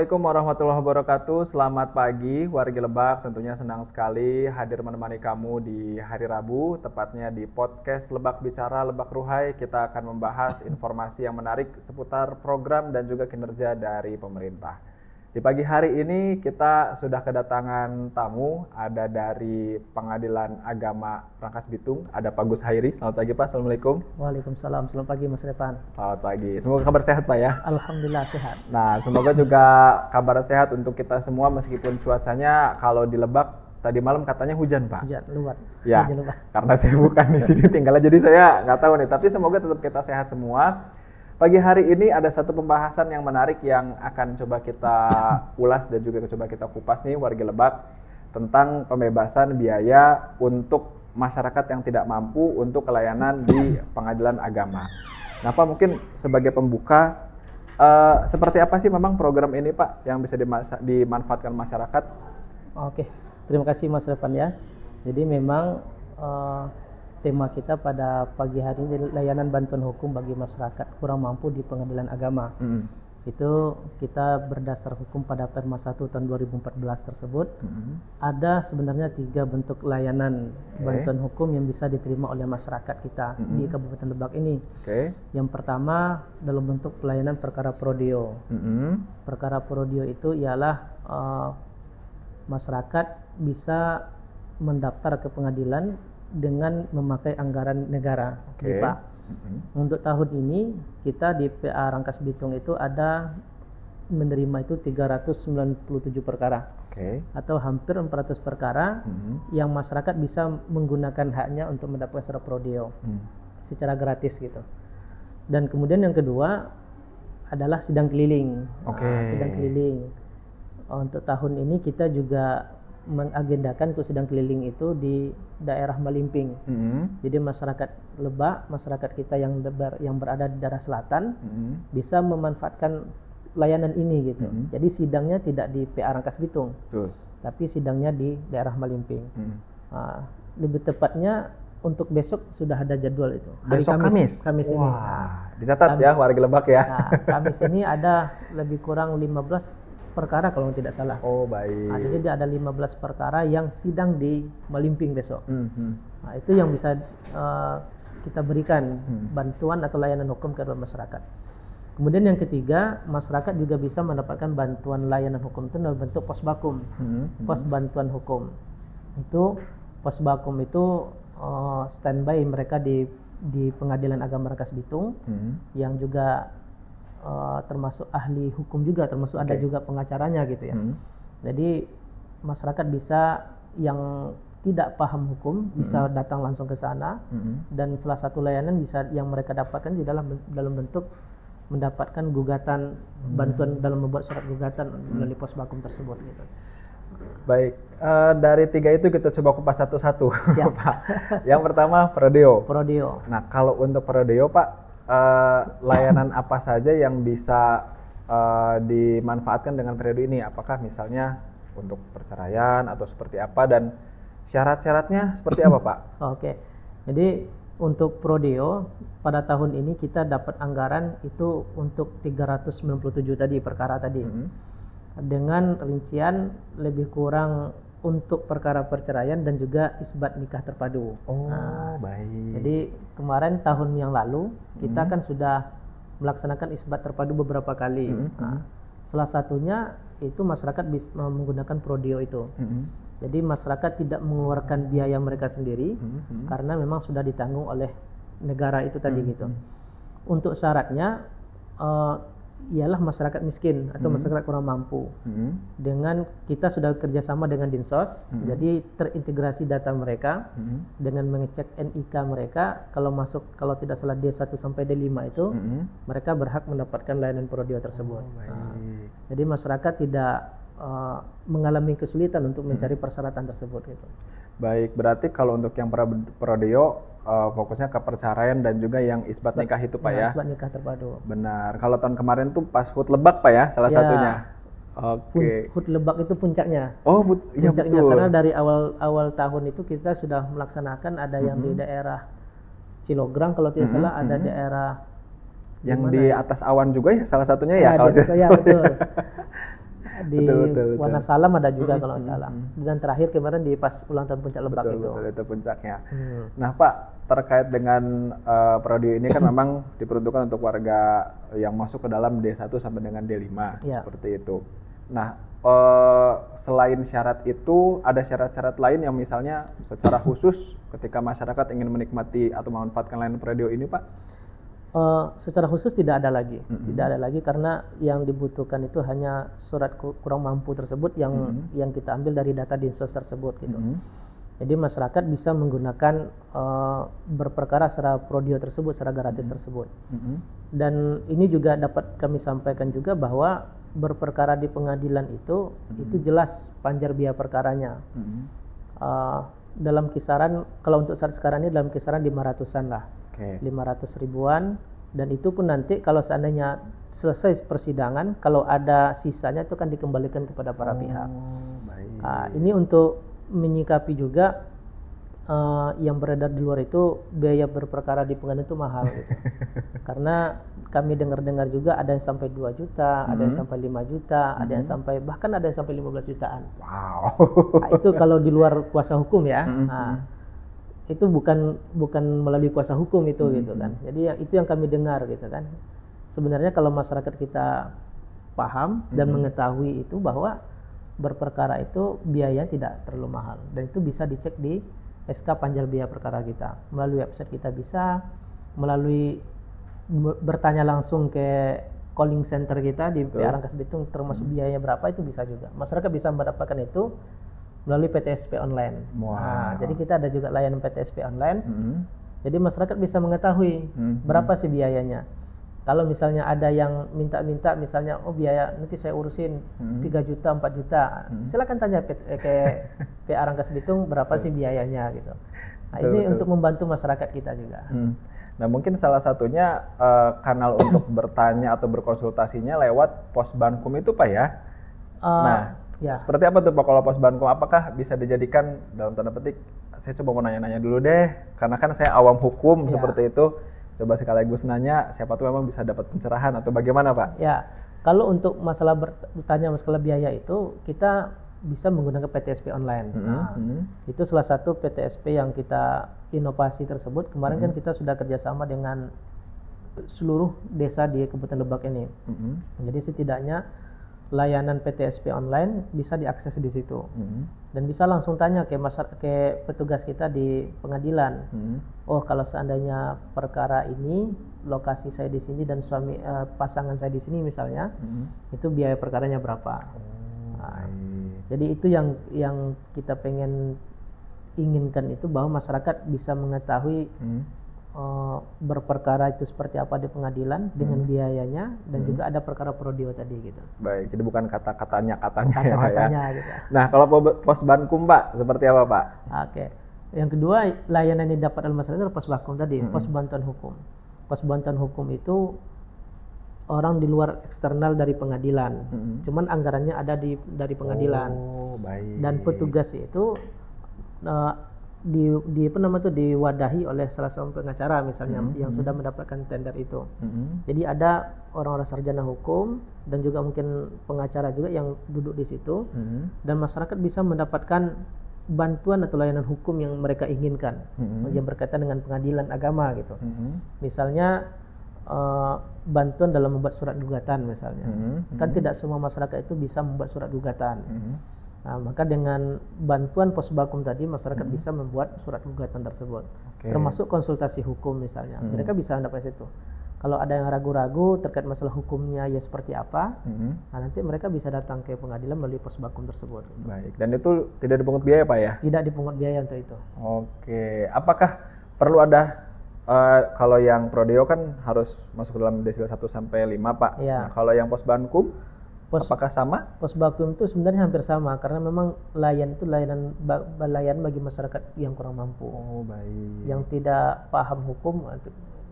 Assalamualaikum warahmatullahi wabarakatuh. Selamat pagi wargi Lebak. Tentunya senang sekali hadir menemani kamu di hari Rabu, tepatnya di podcast Lebak Bicara Lebak Ruhai. Kita akan membahas informasi yang menarik seputar program dan juga kinerja dari pemerintah. Di pagi hari ini kita sudah kedatangan tamu, ada dari Pengadilan Agama Rangkas Bitung, ada Pak Gus Hairi. Selamat pagi Pak, Assalamualaikum. Waalaikumsalam, selamat pagi Mas Repan. Selamat pagi, semoga kabar sehat Pak ya. Alhamdulillah sehat. Nah, semoga juga kabar sehat untuk kita semua meskipun cuacanya kalau di Lebak tadi malam katanya hujan Pak. Hujan luar. Ya, Hujan luar. karena saya bukan di sini tinggalnya jadi saya nggak tahu nih. Tapi semoga tetap kita sehat semua. Pagi hari ini ada satu pembahasan yang menarik yang akan coba kita ulas dan juga coba kita kupas nih warga Lebak tentang pembebasan biaya untuk masyarakat yang tidak mampu untuk pelayanan di pengadilan agama. Nah Pak, mungkin sebagai pembuka, seperti apa sih memang program ini Pak yang bisa dimanfaatkan masyarakat? Oke, terima kasih Mas Repan ya. Jadi memang tema kita pada pagi hari ini layanan bantuan hukum bagi masyarakat kurang mampu di pengadilan agama. Itu kita berdasar hukum pada Perma 1 tahun 2014 tersebut. Ada sebenarnya 3 bentuk layanan bantuan hukum yang bisa diterima oleh masyarakat kita di Kabupaten Lebak ini. Yang pertama dalam bentuk pelayanan perkara prodeo. Perkara prodeo itu ialah masyarakat bisa mendaftar ke pengadilan dengan memakai anggaran negara, Pak. Untuk tahun ini kita di PA Rangkas Bitung itu ada menerima itu 397 perkara, atau hampir 400 perkara yang masyarakat bisa menggunakan haknya untuk mendapatkan surat prodeo secara gratis gitu. Dan kemudian yang kedua adalah sidang keliling. Sidang keliling untuk tahun ini kita juga mengagendakan untuk sidang keliling itu di daerah Malimping. Jadi masyarakat Lebak, masyarakat kita yang berada di daerah selatan bisa memanfaatkan layanan ini gitu. Jadi sidangnya tidak di PA Rangkas Bitung, tapi sidangnya di daerah Malimping. Lebih tepatnya untuk besok sudah ada jadwal itu. Besok Kamis ini. Wah, dicatat Kamis, ya warga Lebak ya. Kamis ini ada lebih kurang 15 perkara kalau tidak salah. Oh baik. Jadi ada 15 perkara yang sidang di Malimping besok. Nah, itu yang bisa kita berikan bantuan atau layanan hukum kepada masyarakat. Kemudian yang ketiga, masyarakat juga bisa mendapatkan bantuan layanan hukum itu dalam bentuk posbakum, pos bantuan hukum. Itu posbakum itu standby mereka di Pengadilan Agama Rangkas Bitung, yang juga termasuk ahli hukum juga, termasuk ada juga pengacaranya gitu ya. Jadi masyarakat bisa yang tidak paham hukum bisa datang langsung ke sana, dan salah satu layanan bisa yang mereka dapatkan di dalam bentuk mendapatkan gugatan, bantuan dalam membuat surat gugatan melalui posbakum tersebut gitu. Baik, dari 3 itu kita coba kupas satu-satu. Pak. Yang pertama prodeo. Nah kalau untuk prodeo Pak, layanan apa saja yang bisa dimanfaatkan dengan periode ini? Apakah misalnya untuk perceraian atau seperti apa, dan syarat-syaratnya seperti apa Pak? Oke, jadi untuk prodeo pada tahun ini kita dapat anggaran itu untuk 397 tadi perkara tadi, dengan rincian lebih kurang untuk perkara perceraian dan juga isbat nikah terpadu. Baik. Jadi kemarin tahun yang lalu kita kan sudah melaksanakan isbat terpadu beberapa kali. Salah satunya itu masyarakat bisa menggunakan prodeo itu. Jadi masyarakat tidak mengeluarkan biaya mereka sendiri karena memang sudah ditanggung oleh negara itu tadi gitu. Untuk syaratnya ialah masyarakat miskin atau masyarakat kurang mampu. Dengan kita sudah kerjasama dengan Dinsos, jadi terintegrasi data mereka dengan mengecek NIK mereka. Kalau tidak salah D1 sampai D5 itu, mereka berhak mendapatkan layanan prodeo tersebut. Jadi masyarakat tidak mengalami kesulitan untuk mencari persyaratan tersebut gitu. Baik, berarti kalau untuk yang prodeo fokusnya ke perceraian dan juga yang isbat nikah itu Pak ya? Isbat nikah terpadu. Benar, kalau tahun kemarin tuh pas HUT Lebak Pak ya salah satunya? HUT Lebak itu puncaknya. Puncaknya betul. Karena dari awal tahun itu kita sudah melaksanakan, ada yang di daerah Cilograng kalau tidak salah, ada daerah yang di atas awan juga ya salah satunya ya, kalau saya betul. di Betul. Wonosalam ada juga kalau nggak salah. Dan terakhir kemarin di pas ulang tahun Puncak Lebak itu. Betul, itu puncaknya. Nah Pak, terkait dengan prodi ini kan memang diperuntukkan untuk warga yang masuk ke dalam D1 sampai dengan D5, Ya. seperti itu. Nah, selain syarat itu, ada syarat-syarat lain yang misalnya secara khusus ketika masyarakat ingin menikmati atau memanfaatkan layanan prodi ini Pak? Secara khusus tidak ada lagi, karena yang dibutuhkan itu hanya surat kurang mampu tersebut yang kita ambil dari data dinsos tersebut gitu. Jadi masyarakat bisa menggunakan berperkara secara prodio tersebut, secara gratis tersebut. Dan ini juga dapat kami sampaikan juga bahwa berperkara di pengadilan itu jelas panjar biaya perkaranya. Dalam kisaran, kalau untuk saat sekarang ini dalam kisaran 500-an lah. 500 ribuan, dan itu pun nanti kalau seandainya selesai persidangan, kalau ada sisanya itu kan dikembalikan kepada para pihak. Ini untuk menyikapi juga yang beredar di luar itu biaya berperkara di pengadilan itu mahal gitu. Karena kami dengar-dengar juga ada yang sampai 2 juta, ada yang sampai 5 juta, ada yang sampai bahkan ada yang sampai 15 jutaan. Wow. Nah, itu kalau di luar kuasa hukum ya. Itu bukan melalui kuasa hukum itu gitu kan. Jadi itu yang kami dengar gitu kan. Sebenarnya kalau masyarakat kita paham dan mengetahui itu bahwa berperkara itu biaya tidak terlalu mahal, dan itu bisa dicek di SK Panjal Biaya Perkara kita. Melalui website kita bisa, melalui bertanya langsung ke calling center kita di PA Rangkas Bitung termasuk biayanya berapa, itu bisa juga. Masyarakat bisa mendapatkan itu melalui PTSP online. Nah, jadi kita ada juga layanan PTSP online. Jadi masyarakat bisa mengetahui berapa sih biayanya. Kalau misalnya ada yang minta-minta, misalnya biaya nanti saya urusin 3 juta, 4 juta, silakan tanya ke PA Rangkas Bitung berapa sih biayanya gitu. Nah, ini untuk membantu masyarakat kita juga. Nah, mungkin salah satunya kanal untuk bertanya atau berkonsultasinya lewat pos Bankum itu Pak ya. Seperti apa tuh Pak kalau pos Bankum? Apakah bisa dijadikan dalam tanda petik, saya coba mau nanya-nanya dulu deh, karena kan saya awam hukum seperti itu. Coba sekaligus nanya, siapa tuh memang bisa dapat pencerahan atau bagaimana Pak? Ya, kalau untuk masalah bertanya masalah biaya itu, kita bisa menggunakan PTSP online. Itu salah satu PTSP yang kita inovasi tersebut. Kemarin kan kita sudah kerjasama dengan seluruh desa di Kabupaten Lebak ini. Jadi setidaknya layanan PTSP online bisa diakses di situ, dan bisa langsung tanya ke petugas kita di pengadilan. Oh, kalau seandainya perkara ini lokasi saya di sini dan suami pasangan saya di sini misalnya, itu biaya perkaranya berapa? Jadi itu yang kita inginkan itu, bahwa masyarakat bisa mengetahui berperkara itu seperti apa di pengadilan dengan biayanya, dan juga ada perkara prodio tadi gitu. Baik, jadi bukan kata-katanya ya. Gitu. Nah, kalau pos Bankum Pak, seperti apa Pak? Oke. Yang kedua, layanan yang didapat oleh masyarakat adalah pos Bankum tadi, pos bantuan hukum. Pos bantuan hukum itu orang di luar eksternal dari pengadilan, cuman anggarannya ada dari pengadilan. Baik. Dan petugas itu diwadahi oleh salah seorang pengacara misalnya yang sudah mendapatkan tender itu. Jadi ada orang-orang sarjana hukum dan juga mungkin pengacara juga yang duduk di situ, dan masyarakat bisa mendapatkan bantuan atau layanan hukum yang mereka inginkan, yang berkaitan dengan pengadilan agama gitu. Misalnya bantuan dalam membuat surat gugatan misalnya. Kan tidak semua masyarakat itu bisa membuat surat gugatan. Nah, maka dengan bantuan pos Bankum tadi, masyarakat bisa membuat surat gugatan tersebut, termasuk konsultasi hukum misalnya. Mereka bisa mendapat situ. Kalau ada yang ragu-ragu terkait masalah hukumnya ya seperti apa, nah nanti mereka bisa datang ke pengadilan melalui pos Bankum tersebut. Baik, dan itu tidak dipungut biaya Pak ya? Tidak dipungut biaya untuk itu. Oke, apakah perlu ada kalau yang Prodeo kan harus masuk dalam desil 1 sampai 5 Pak. Nah, kalau yang pos Bankum apakah sama? Pos Bankum itu sebenarnya hampir sama, karena memang layanan bagi masyarakat yang kurang mampu. Baik. Yang tidak paham hukum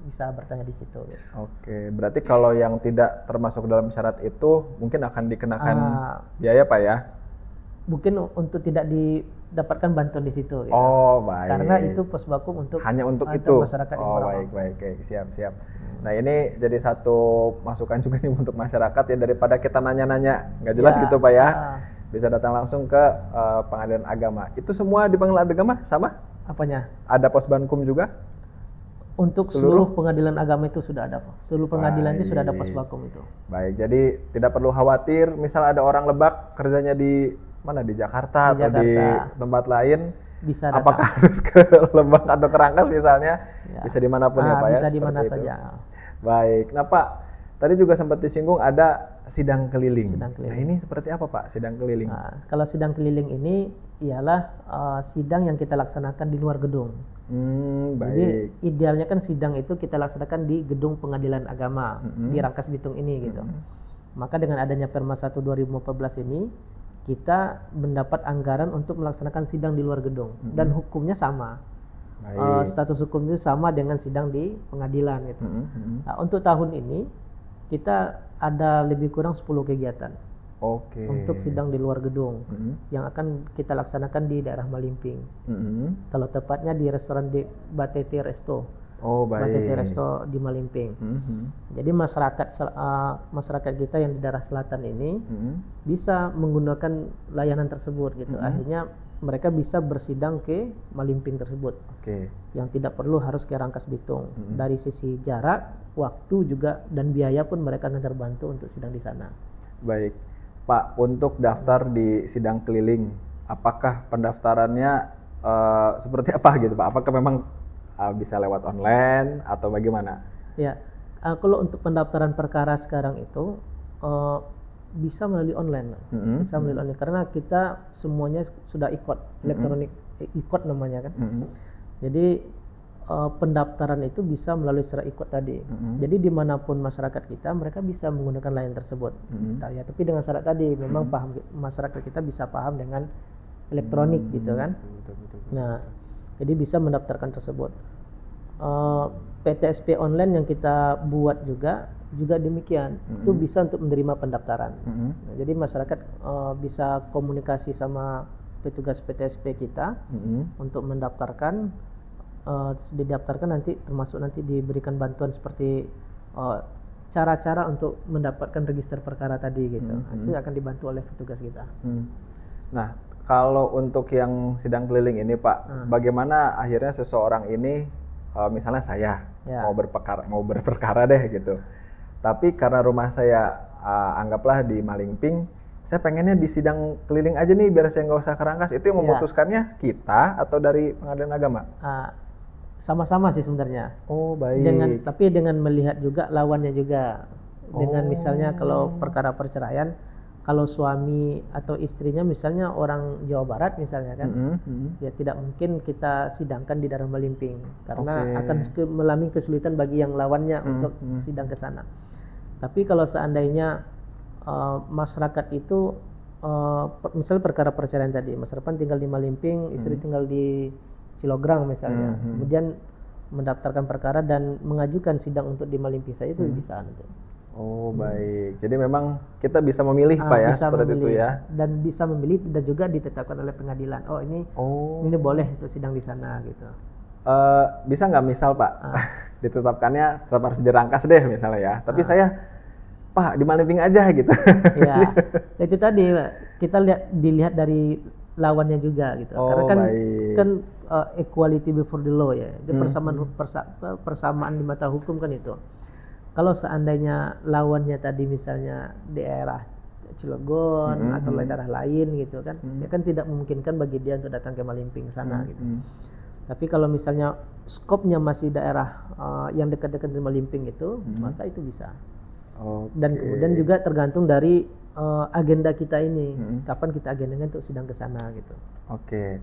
bisa bertanya di situ. Oke, berarti kalau yang tidak termasuk dalam syarat itu mungkin akan dikenakan biaya Pak ya? Mungkin untuk tidak dapatkan bantuan di situ gitu. Oh, baik. Karena itu Posbakum untuk hanya untuk itu itu. masyarakat yang Oh, kurang baik, mampu. baik, baik. Siap, siap. Nah, ini jadi satu masukan juga nih untuk masyarakat ya, daripada kita nanya-nanya nggak jelas Ya, gitu Pak ya. ah, Bisa datang langsung ke pengadilan agama. Itu semua di pengadilan agama sama? apanya? Ada Posbankum juga? Untuk seluruh pengadilan agama itu sudah ada, Pak. Seluruh pengadilan itu sudah ada Baik. Posbakum itu. Baik, jadi tidak perlu khawatir misal ada orang Lebak kerjanya di mana, di Jakarta Di atau di Jakarta. tempat lain, Bisa datang. apakah harus ke Lebak atau ke Rangkas misalnya? Ya. Bisa dimanapun ya Pak ya? Bisa di seperti mana itu. saja. Baik, nah Pak, tadi juga sempat disinggung ada sidang keliling. Sidang keliling. Nah ini seperti apa Pak sidang keliling? Nah, kalau sidang keliling ini ialah sidang yang kita laksanakan di luar gedung. Baik. Jadi idealnya kan sidang itu kita laksanakan di gedung pengadilan agama di Rangkas Bitung ini gitu. Maka dengan adanya Perma 1 2014 ini kita mendapat anggaran untuk melaksanakan sidang di luar gedung dan hukumnya sama. Baik. Status hukumnya sama dengan sidang di pengadilan gitu. Nah, untuk tahun ini kita ada lebih kurang 10 kegiatan Oke. untuk sidang di luar gedung yang akan kita laksanakan di daerah Malimping. Kalau tepatnya di restoran di Batete Resto. Oh baik. Batete Resto di Malimping. Jadi masyarakat kita yang di daerah selatan ini bisa menggunakan layanan tersebut gitu. Akhirnya mereka bisa bersidang ke Malimping tersebut. Oke. Yang tidak perlu harus ke Rangkas Bitung. Dari sisi jarak, waktu juga dan biaya pun mereka akan terbantu untuk sidang di sana. Baik, Pak, untuk daftar di sidang keliling, apakah pendaftarannya seperti apa gitu Pak? Apakah memang bisa lewat online atau bagaimana? Ya, kalau untuk pendaftaran perkara sekarang itu bisa melalui online, bisa melalui online karena kita semuanya sudah elektronik, ikot namanya kan. Jadi pendaftaran itu bisa melalui secara ikut tadi. Jadi dimanapun masyarakat kita, mereka bisa menggunakan layanan tersebut. Ya, tapi dengan syarat tadi, memang masyarakat kita bisa paham dengan elektronik gitu kan. Betul. Nah, jadi bisa mendaftarkan tersebut. PTSP online yang kita buat juga demikian. Itu bisa untuk menerima pendaftaran. Nah, jadi masyarakat bisa komunikasi sama petugas PTSP kita untuk mendaftarkan. Didaftarkan nanti termasuk nanti diberikan bantuan seperti cara-cara untuk mendapatkan register perkara tadi gitu. Itu akan dibantu oleh petugas kita. Nah, kalau untuk yang sidang keliling ini Pak, bagaimana akhirnya seseorang ini, misalnya saya mau berperkara deh gitu. Tapi karena rumah saya anggaplah di Malimping, saya pengennya di sidang keliling aja nih biar saya nggak usah ke Rangkas. Itu yang memutuskannya kita atau dari pengadilan agama? Sama-sama sih sebenarnya. Oh baik. Tapi dengan melihat juga lawannya juga. Dengan misalnya kalau perkara perceraian, kalau suami atau istrinya misalnya orang Jawa Barat misalnya kan, ya tidak mungkin kita sidangkan di daerah Malimping karena akan mengalami kesulitan bagi yang lawannya untuk sidang ke sana. Tapi kalau seandainya masyarakat itu misalnya perkara perceraian tadi, masyarakat tinggal di Malimping, istri tinggal di Cilograng misalnya, kemudian mendaftarkan perkara dan mengajukan sidang untuk di Malimping saja itu bisa nanti. Oh baik, jadi memang kita bisa memilih Pak ya, seperti itu ya. Dan bisa memilih dan juga ditetapkan oleh pengadilan. Oh ini boleh untuk sidang di sana gitu. Bisa nggak misal Pak, ditetapkannya tetap harus di Rangkas deh misalnya ya, tapi saya Pak di Malimping aja gitu. Ya, itu tadi kita dilihat dari lawannya juga gitu. Karena kan equality before the law ya, itu persamaan di mata hukum kan itu. Kalau seandainya lawannya tadi misalnya daerah Cilegon atau daerah lain gitu kan, ya kan tidak memungkinkan bagi dia untuk datang ke Malimping sana gitu. Tapi kalau misalnya skopnya masih daerah yang dekat-dekat dengan Malimping itu, maka itu bisa. Dan kemudian juga tergantung dari agenda kita ini, kapan kita agendakan untuk sidang ke sana gitu. Oke.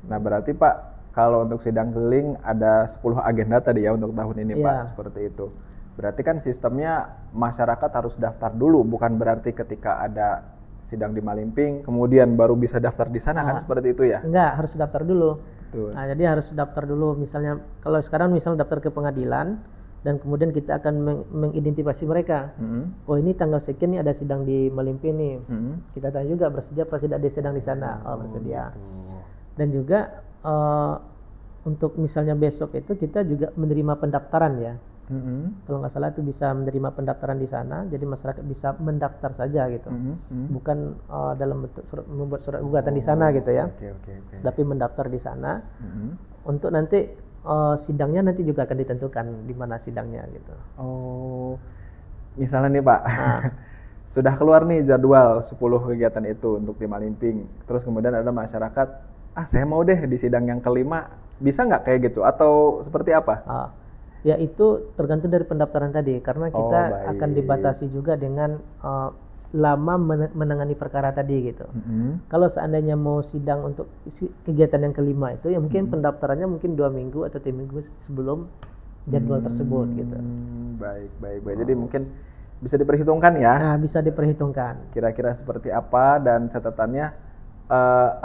Nah, berarti Pak, kalau untuk sidang keliling ada 10 agenda tadi ya untuk tahun ini Pak, seperti itu. Berarti kan sistemnya masyarakat harus daftar dulu, bukan berarti ketika ada sidang di Malimping kemudian baru bisa daftar di sana kan, seperti itu ya? Enggak, harus daftar dulu. Betul. Nah, jadi harus daftar dulu. Misalnya kalau sekarang misalnya daftar ke pengadilan dan kemudian kita akan mengidentifikasi mereka. Oh ini tanggal sekian nih ada sidang di Malimping nih. Kita tanya juga bersedia apa tidak ada sidang di sana. Oh bersedia. Dan juga untuk misalnya besok itu kita juga menerima pendaftaran ya. Kalau nggak salah itu bisa menerima pendaftaran di sana, jadi masyarakat bisa mendaftar saja gitu, bukan dalam bentuk membuat surat gugatan di sana gitu ya, tapi mendaftar di sana untuk nanti sidangnya nanti juga akan ditentukan di mana sidangnya gitu. Oh, misalnya nih Pak, sudah keluar nih jadwal 10 kegiatan itu untuk di Malingping, terus kemudian ada masyarakat, saya mau deh di sidang yang kelima, bisa nggak kayak gitu atau seperti apa? Ya itu tergantung dari pendaftaran tadi, karena kita akan dibatasi juga dengan lama menangani perkara tadi gitu. Kalau seandainya mau sidang untuk kegiatan yang kelima itu, ya mungkin pendaftarannya mungkin 2 minggu atau 3 minggu sebelum jadwal tersebut gitu. Baik. Jadi mungkin bisa diperhitungkan ya? Nah, bisa diperhitungkan. Kira-kira seperti apa dan catatannya,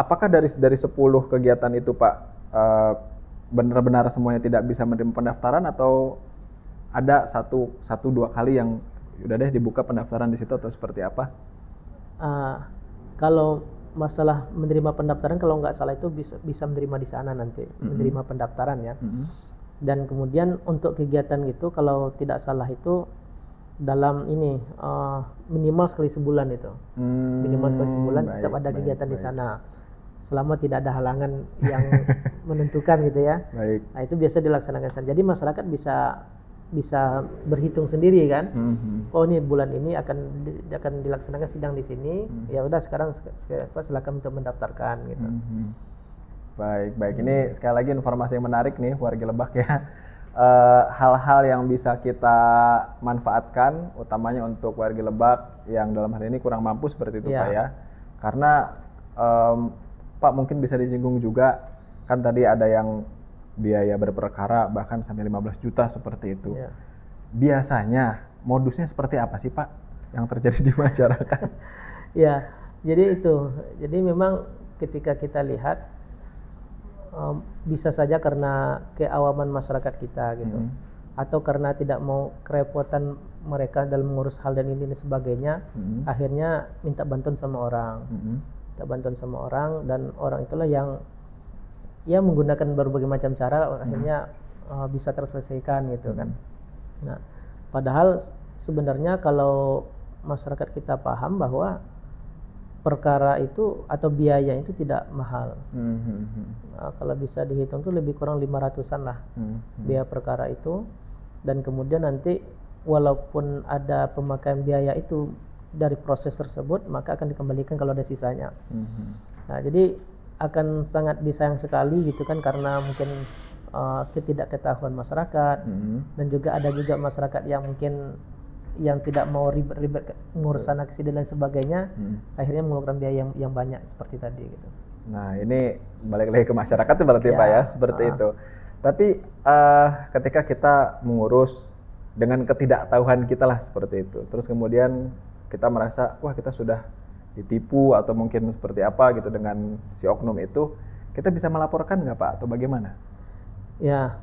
apakah dari 10 kegiatan itu Pak, benar-benar semuanya tidak bisa menerima pendaftaran atau ada 1-2 kali yang udah deh dibuka pendaftaran di situ atau seperti apa? Kalau masalah menerima pendaftaran, kalau nggak salah itu bisa menerima di sana nanti, menerima pendaftaran ya. Dan kemudian untuk kegiatan itu kalau tidak salah itu dalam ini minimal sekali sebulan itu, minimal sekali sebulan tetap ada kegiatan di sana, selama tidak ada halangan yang menentukan gitu ya. Nah itu biasa dilaksanakan sana. Jadi masyarakat bisa berhitung sendiri kan. Oh ini bulan ini akan dilaksanakan sidang di sini. Ya udah sekarang silakan untuk mendaftarkan gitu. Baik. Ini sekali lagi informasi yang menarik nih warga Lebak ya. Hal-hal yang bisa kita manfaatkan, utamanya untuk warga Lebak yang dalam hal ini kurang mampu seperti itu Pak ya. Karena Pak mungkin bisa disinggung juga, kan tadi ada yang biaya berperkara bahkan sampai 15 juta seperti itu. Biasanya modusnya seperti apa sih Pak yang terjadi di masyarakat? Ya, jadi itu. Jadi memang ketika kita lihat bisa saja karena keawaman masyarakat kita gitu, atau karena tidak mau kerepotan mereka dalam mengurus hal dan ini dan sebagainya, akhirnya minta bantuan sama orang, dan orang itulah yang menggunakan berbagai macam cara akhirnya bisa terselesaikan gitu kan. Nah, padahal sebenarnya kalau masyarakat kita paham bahwa perkara itu atau biaya itu tidak mahal. Nah, kalau bisa dihitung tuh lebih kurang 500-an lah biaya perkara itu, dan kemudian nanti walaupun ada pemakaian biaya itu dari proses tersebut, maka akan dikembalikan kalau ada sisanya. Nah, jadi akan sangat disayang sekali gitu kan, karena mungkin ketidakketahuan masyarakat, dan juga ada juga masyarakat yang mungkin yang tidak mau ribet-ribet ngurus sana kesini dan sebagainya, akhirnya mengeluarkan biaya yang banyak seperti tadi gitu. Nah ini balik lagi ke masyarakat tuh berarti Pak ya, seperti itu. Tapi ketika kita mengurus dengan ketidaktahuan kita lah seperti itu, terus kemudian kita merasa wah kita sudah ditipu atau mungkin seperti apa gitu dengan si oknum itu, kita bisa melaporkan nggak Pak atau bagaimana? Ya,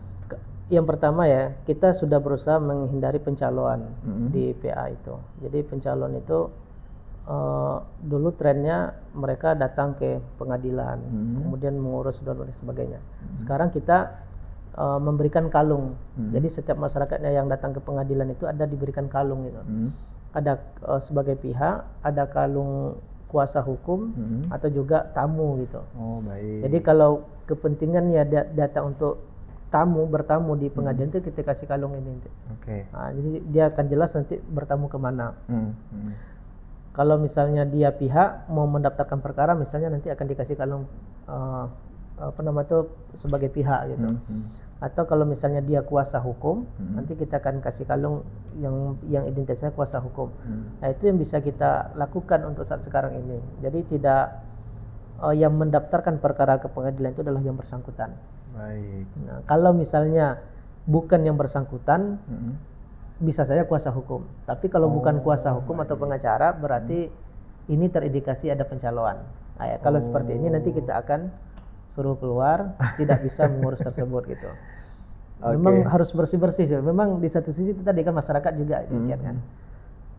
yang pertama ya, kita sudah berusaha menghindari pencaloan di PA itu. Jadi pencaloan itu dulu trennya mereka datang ke pengadilan, kemudian mengurus dan sebagainya. Sekarang kita memberikan kalung. Jadi setiap masyarakatnya yang datang ke pengadilan itu ada diberikan kalung gitu. Ada sebagai pihak, ada kalung kuasa hukum atau juga tamu gitu. Jadi kalau kepentingannya datang untuk bertamu di pengadilan itu kita kasih kalung ini. Nah, jadi dia akan jelas nanti bertamu kemana. Kalau misalnya dia pihak mau mendaftarkan perkara, misalnya nanti akan dikasih kalung sebagai pihak gitu. Atau kalau misalnya dia kuasa hukum, nanti kita akan kasih kalung yang identitasnya kuasa hukum. Nah, itu yang bisa kita lakukan untuk saat sekarang ini. Jadi tidak yang mendaftarkan perkara ke pengadilan itu adalah yang bersangkutan. Nah, kalau misalnya bukan yang bersangkutan, bisa saja kuasa hukum. Tapi kalau bukan kuasa hukum atau pengacara, berarti ini terindikasi ada pencaloan. Nah, ya, kalau seperti ini nanti kita akan suruh keluar, tidak bisa mengurus tersebut gitu. Memang harus bersih-bersih sih. Memang di satu sisi itu tadi kan masyarakat juga demikian kan.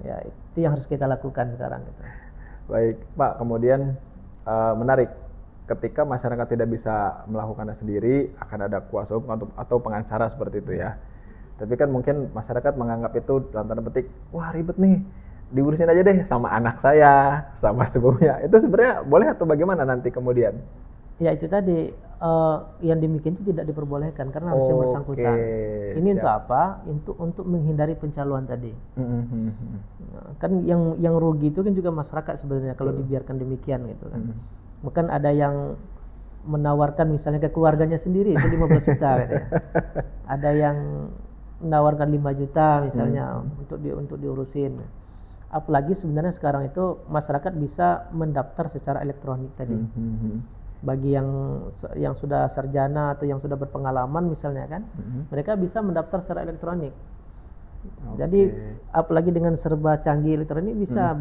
Ya, itu yang harus kita lakukan sekarang gitu. Baik, Pak. Kemudian menarik. ketika masyarakat tidak bisa melakukannya sendiri, akan ada kuasa hukum atau pengacara seperti itu ya. Tapi kan mungkin masyarakat menganggap itu dalam tanda petik, wah ribet nih, diurusin aja deh sama anak saya, sama sepupunya. Itu sebenarnya boleh atau bagaimana nanti kemudian? Ya itu tadi yang demikian itu tidak diperbolehkan karena harus yang bersangkutan. Ini untuk apa? Untuk menghindari pencalonan tadi. Nah, kan yang rugi itu kan juga masyarakat sebenarnya kalau dibiarkan demikian gitu kan. Bahkan ada yang menawarkan misalnya ke keluarganya sendiri itu 15 juta gitu ya. Ada yang menawarkan 5 juta misalnya untuk diurusin. Apalagi sebenarnya sekarang itu masyarakat bisa mendaftar secara elektronik tadi. Bagi yang sudah sarjana atau yang sudah berpengalaman misalnya kan, mereka bisa mendaftar secara elektronik. Jadi apalagi dengan serba canggih elektronik bisa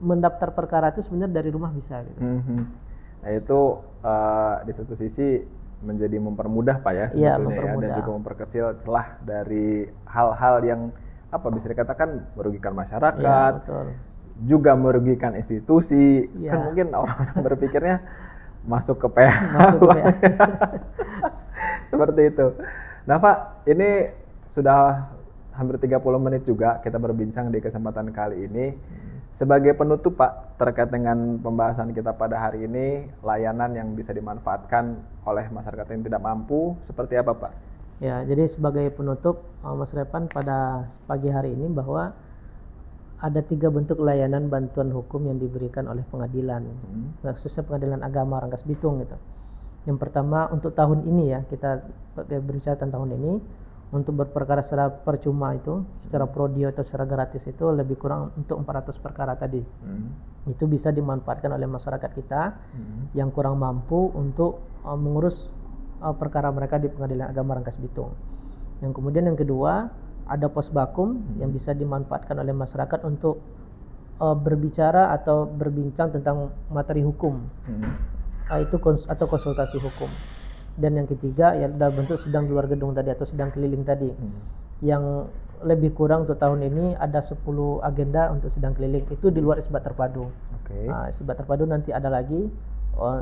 mendaftar perkara itu sebenarnya dari rumah bisa gitu. Nah itu di satu sisi menjadi mempermudah Pak ya sebetulnya ya, dan juga memperkecil celah dari hal-hal yang apa bisa dikatakan merugikan masyarakat, juga merugikan institusi. Kan mungkin orang-orang berpikirnya masuk ke PH. Seperti itu. Nah Pak, ini sudah hampir 30 menit juga kita berbincang di kesempatan kali ini. Sebagai penutup Pak, terkait dengan pembahasan kita pada hari ini, layanan yang bisa dimanfaatkan oleh masyarakat yang tidak mampu, seperti apa Pak? Ya, jadi sebagai penutup Mas Repan pada pagi hari ini bahwa ada 3 bentuk layanan bantuan hukum yang diberikan oleh pengadilan, khususnya Pengadilan Agama Rangkas Bitung gitu. Yang pertama untuk tahun ini ya, kita berbicara tentang tahun ini, untuk berperkara secara percuma itu, secara prodio atau secara gratis itu lebih kurang untuk 400 perkara tadi. Itu bisa dimanfaatkan oleh masyarakat kita yang kurang mampu untuk mengurus perkara mereka di Pengadilan Agama Rangkas Bitung. Yang kemudian yang kedua, ada posbakum yang bisa dimanfaatkan oleh masyarakat untuk berbicara atau berbincang tentang materi hukum, itu atau konsultasi hukum. Dan yang ketiga ya dalam bentuk sidang di luar gedung tadi atau sidang keliling tadi, yang lebih kurang untuk tahun ini ada 10 agenda untuk sidang keliling itu di luar isbat terpadu. Isbat terpadu nanti ada lagi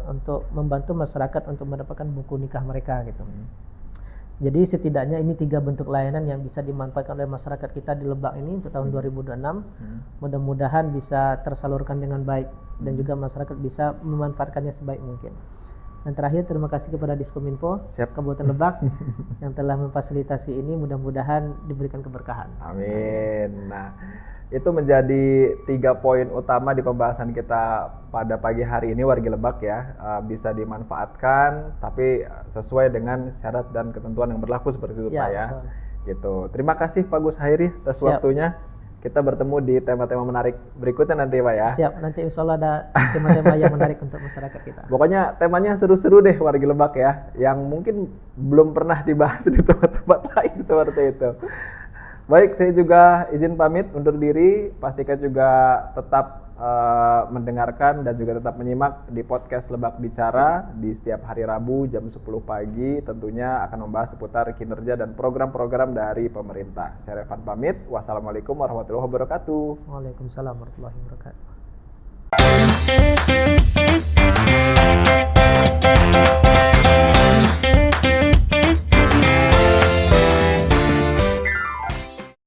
untuk membantu masyarakat untuk mendapatkan buku nikah mereka gitu. Jadi setidaknya ini 3 bentuk layanan yang bisa dimanfaatkan oleh masyarakat kita di Lebak ini untuk tahun 2026. Mudah-mudahan bisa tersalurkan dengan baik dan juga masyarakat bisa memanfaatkannya sebaik mungkin. Dan terakhir terima kasih kepada Diskominfo Kabupaten Lebak yang telah memfasilitasi ini, mudah-mudahan diberikan keberkahan. Amin. Nah, itu menjadi 3 poin utama di pembahasan kita pada pagi hari ini wargi Lebak ya, bisa dimanfaatkan tapi sesuai dengan syarat dan ketentuan yang berlaku seperti itu Pak ya. Gitu. Terima kasih Pak Gus Hairi atas waktunya. Kita bertemu di tema-tema menarik berikutnya nanti Pak ya. Siap, nanti insya Allah ada tema-tema yang menarik untuk masyarakat kita. Pokoknya temanya seru-seru deh wargi Lebak ya, yang mungkin belum pernah dibahas di tempat-tempat lain seperti itu. Baik, saya juga izin pamit undur diri. Pastikan juga tetap mendengarkan dan juga tetap menyimak di podcast Lebak Bicara di setiap hari Rabu jam 10 pagi. Tentunya akan membahas seputar kinerja dan program-program dari pemerintah. Saya Revan pamit. Wassalamualaikum warahmatullahi wabarakatuh. Waalaikumsalam warahmatullahi wabarakatuh.